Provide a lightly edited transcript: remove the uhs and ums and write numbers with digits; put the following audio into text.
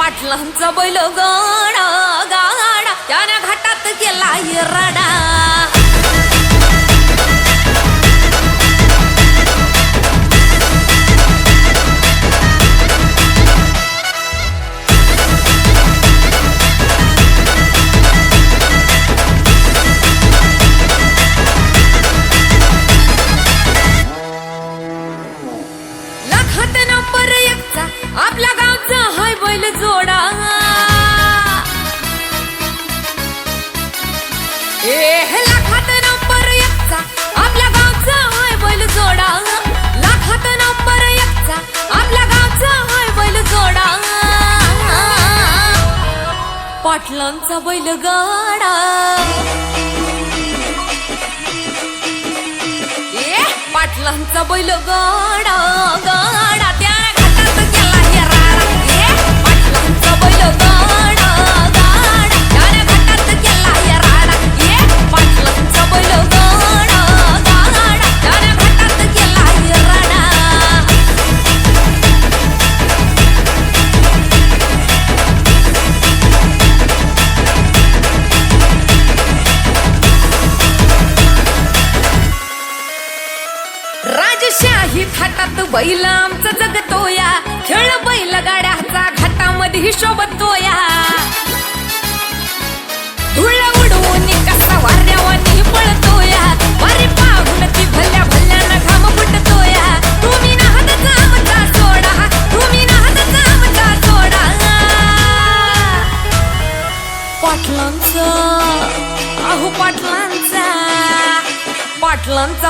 पाटलांचा बैल गाडा गाडा त्याने घाटात गेला रडा लाखात नंबर 1 चा आपल्या गावचा हाय बैल जोडा लाखात नंबर 1 चा आपल्या गावचा हाय बैल जोडा लाखात नंबर 1 चा आपल्या गावचा हाय बैल जोडा पाटलांचा बैल गाडा पाटलांचा बैल गाडा गाडा त्याने घाटात गेला राडा पाटलांचा बैल गाडा गाडा त्याने घाटात गेला राडा पाटलांचा बैल गाडा गाडा त्याने घाटात गेला राडा राजशाही थाटात बैल आमचा जगतोया खेळ बैल गाड्याचा घाटामध्ये शोभतोया धुळ उडवून कसा वाऱ्यावानी पळतोया वारी पाहून ती भल्या भल्यानं घाम फुटतोया तुम्ही नाहतचा आमचा सोडा तुम्ही नाहतचा आमचा सोडा पाटलांचा पाटलांचा